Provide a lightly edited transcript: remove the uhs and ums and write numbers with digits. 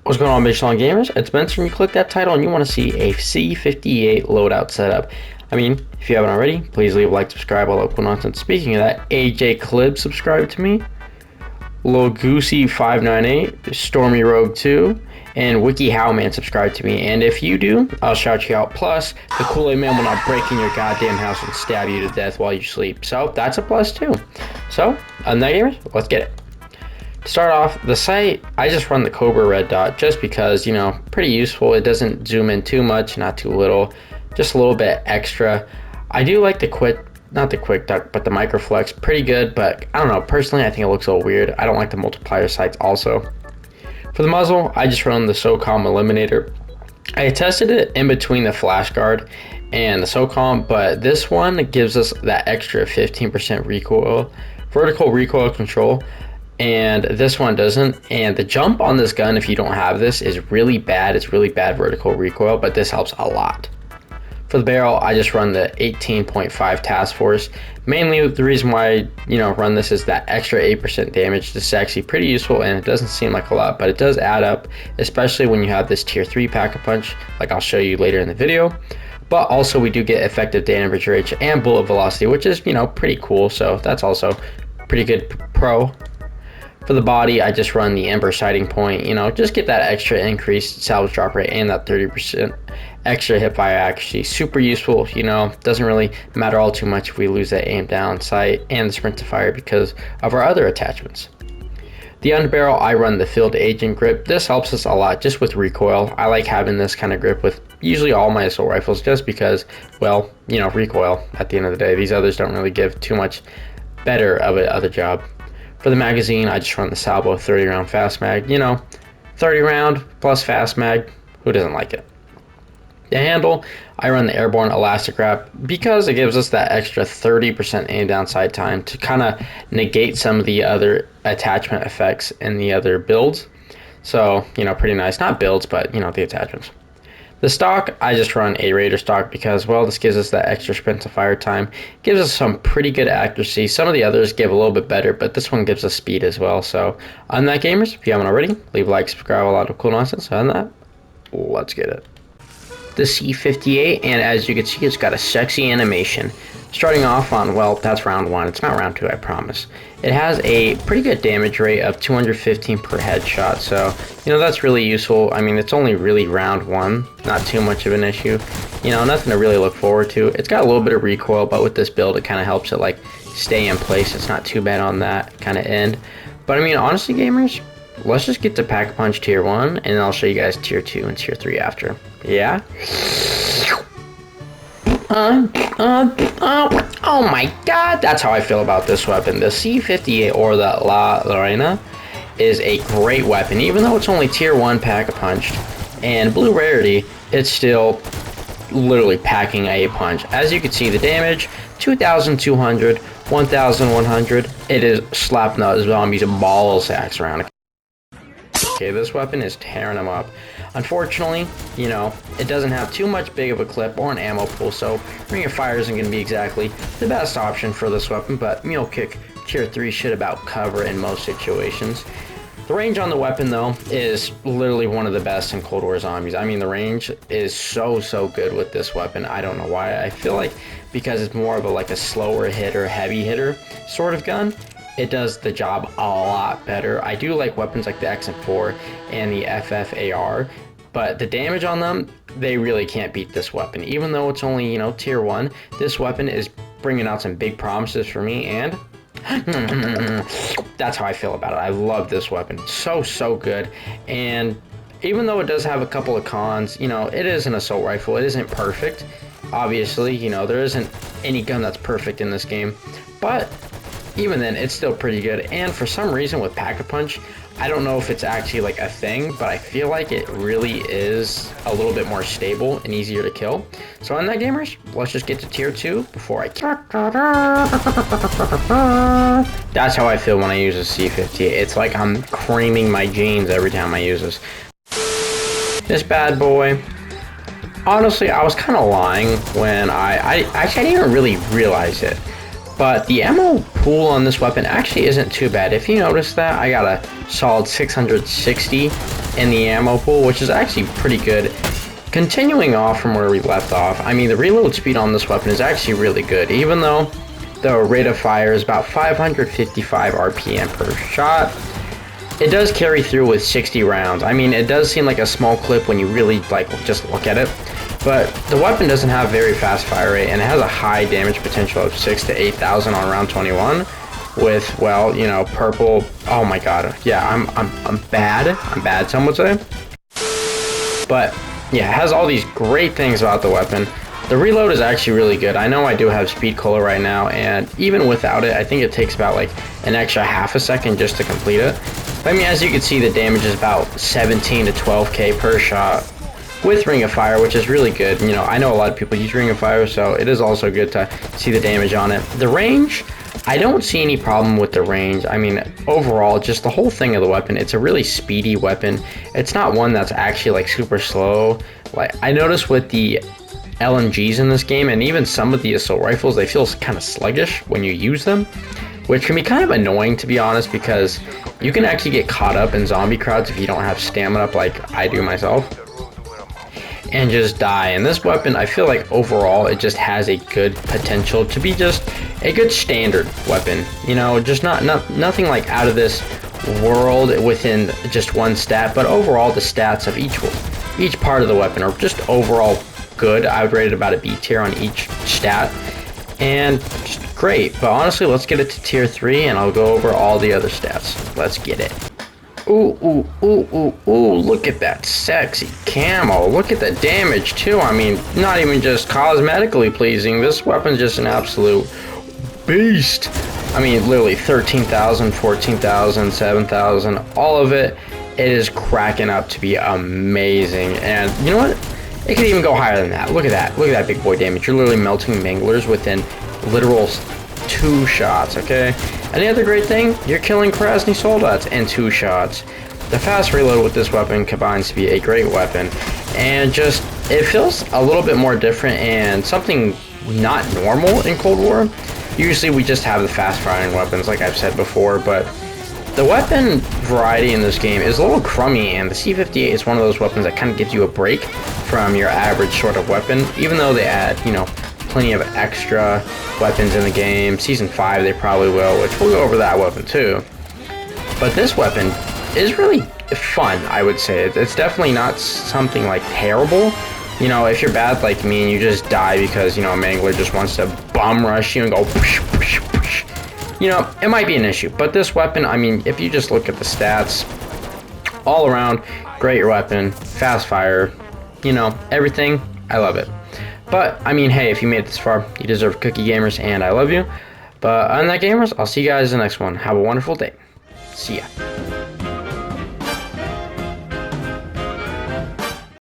What's going on, Michelin gamers? It's Benson. You click that title and you want to see a C58 loadout setup. I mean, if you haven't already, please leave a like, subscribe, all that cool nonsense. Speaking of that, AJ Clib subscribe to me, Lil Goosey 598, Stormy Rogue 2, and Wiki Howman subscribe to me. And if you do, I'll shout you out. Plus, the Kool-Aid Man will not break in your goddamn house and stab you to death while you sleep. So that's a plus too. So, on that gamers, let's get it. To start off, the sight, I just run the Kobra Red Dot just because, you know, pretty useful. It doesn't zoom in too much, not too little, just a little bit extra. I do like the not the quick duck, but the Microflex, pretty good, but I don't know, personally I think it looks a little weird. I don't like the multiplier sights also. For the muzzle, I just run the SOCOM Eliminator. I tested it in between the flash guard and the SOCOM, but this one gives us that extra 15% recoil, vertical recoil control, and this one doesn't. And the jump on this gun, if you don't have this, is really bad. It's really bad vertical recoil, but this helps a lot. For the barrel, I just run the 18.5 task force. Mainly the reason why I run this is that extra 8% damage. This is actually pretty useful, and it doesn't seem like a lot, but it does add up, especially when you have this tier 3 pack-a-punch, like I'll show you later in the video. But also we do get effective damage rate and bullet velocity, which is pretty cool, so that's also pretty good pro. For the body, I just run the Ember sighting point, just get that extra increased salvage drop rate and that 30% extra hip fire accuracy. Super useful, doesn't really matter all too much if we lose that aim down sight and the sprint to fire because of our other attachments. The underbarrel, I run the field agent grip. This helps us a lot just with recoil. I like having this kind of grip with usually all my assault rifles just because, well, recoil at the end of the day. These others don't really give too much better of a job. For the magazine, I just run the Salvo 30 round fast mag. 30 round plus fast mag, who doesn't like it? The handle, I run the airborne elastic wrap because it gives us that extra 30% aim down sight time to kind of negate some of the other attachment effects in the other builds. So, pretty nice. Not builds, but, the attachments. The stock, I just run a Raider stock because, well, this gives us that extra sprint to fire time. Gives us some pretty good accuracy. Some of the others give a little bit better, but this one gives us speed as well. So, on that, gamers, if you haven't already, leave a like, subscribe, a lot of cool nonsense. On that, let's get it. The C58, and as you can see, it's got a sexy animation. Starting off on, well, that's round 1. It's not round 2, I promise. It has a pretty good damage rate of 215 per headshot, so, that's really useful. I mean, it's only really round 1, not too much of an issue. Nothing to really look forward to. It's got a little bit of recoil, but with this build, it kind of helps it, stay in place. It's not too bad on that kind of end. But, I mean, honestly, gamers, let's just get to Pack-a-Punch Tier 1, and I'll show you guys Tier 2 and Tier 3 after. Yeah? Oh my god, that's how I feel about this weapon. The C58 or the La Lorena is a great weapon. Even though it's only Tier 1 pack-a-punched and blue rarity, it's still literally packing a punch. As you can see, the damage, 2,200, 1,100. It is slapping those zombies and ball sacks around. Okay, this weapon is tearing them up. Unfortunately, it doesn't have too much big of a clip or an ammo pool, so ring of fire isn't going to be exactly the best option for this weapon, but Mule Kick Tier 3 should about cover in most situations. The range on the weapon, though, is literally one of the best in Cold War zombies. I mean, the range is so good with this weapon. I don't know why. I feel like because it's more of a slower hitter, heavy hitter sort of gun, it does the job a lot better. I do like weapons like the XM4 and the FFAR, but the damage on them, they really can't beat this weapon. Even though it's only, Tier 1, this weapon is bringing out some big promises for me, and that's how I feel about it. I love this weapon. So good. And even though it does have a couple of cons, it is an assault rifle. It isn't perfect. Obviously, there isn't any gun that's perfect in this game, but even then, it's still pretty good. And for some reason with Pack-a-Punch, I don't know if it's actually a thing, but I feel like it really is a little bit more stable and easier to kill. So on that, gamers, let's just get to Tier 2 before I... That's how I feel when I use a C58. It's like I'm creaming my jeans every time I use this. This bad boy. Honestly, I was kind of lying when I didn't even really realize it. But the ammo pool on this weapon actually isn't too bad. If you notice that, I got a solid 660 in the ammo pool, which is actually pretty good. Continuing off from where we left off, I mean, the reload speed on this weapon is actually really good, even though the rate of fire is about 555 RPM per shot. It does carry through with 60 rounds. I mean, it does seem like a small clip when you really, like, just look at it, but the weapon doesn't have very fast fire rate, and it has a high damage potential of 6,000 to 8,000 on round 21 with, well, you know, purple. Oh my god. Yeah, I'm bad. I'm bad, some would say. But yeah, it has all these great things about the weapon. The reload is actually really good. I know I do have speed cola right now, and even without it, I think it takes about like an extra half a second just to complete it. But I mean, as you can see, the damage is about 17 to 12k per shot with Ring of Fire, which is really good. You know, I know a lot of people use Ring of Fire, so it is also good to see the damage on it. The range, I don't see any problem with the range. I mean, overall, just the whole thing of the weapon, it's a really speedy weapon. It's not one that's actually like super slow. Like, I noticed with the LMGs in this game, and even some of the assault rifles, they feel kind of sluggish when you use them, which can be kind of annoying, to be honest, because you can actually get caught up in zombie crowds if you don't have stamina up like I do myself, and just die. And this weapon, I feel like overall it just has a good potential to be just a good standard weapon, you know, just nothing like out of this world within just one stat, but overall the stats of each part of the weapon are just overall good. I would rate it about a B tier on each stat, and just great. But honestly, let's get it to tier 3 and I'll go over all the other stats. Let's get it. Ooh, ooh, ooh, ooh, ooh, look at that sexy camo. Look at the damage too. I mean, not even just cosmetically pleasing. This weapon's just an absolute beast. I mean, literally 13,000, 14,000, 7,000, all of it. It is cracking up to be amazing. And you know what? It could even go higher than that. Look at that. Look at that big boy damage. You're literally melting manglers within literal 2 shots, okay? And the other great thing, you're killing Krasny Soldats in 2 shots. The fast reload with this weapon combines to be a great weapon, and just, it feels a little bit more different and something not normal in Cold War. Usually we just have the fast firing weapons, like I've said before, but the weapon variety in this game is a little crummy, and the C58 is one of those weapons that kind of gives you a break from your average sort of weapon, even though they add, you know, plenty of extra weapons in the game. Season 5 they probably will, which we'll go over that weapon too. But this weapon is really fun, I would say. It's definitely not something like terrible. You know, if you're bad like me and you just die because, you know, a mangler just wants to bum rush you and go push, push, push, you know, it might be an issue. But this weapon, I mean, if you just look at the stats, all around, great weapon, fast fire, you know, everything, I love it. But, I mean, hey, if you made it this far, you deserve Cookie Gamers, and I love you. But, other than that, gamers, I'll see you guys in the next one. Have a wonderful day. See ya.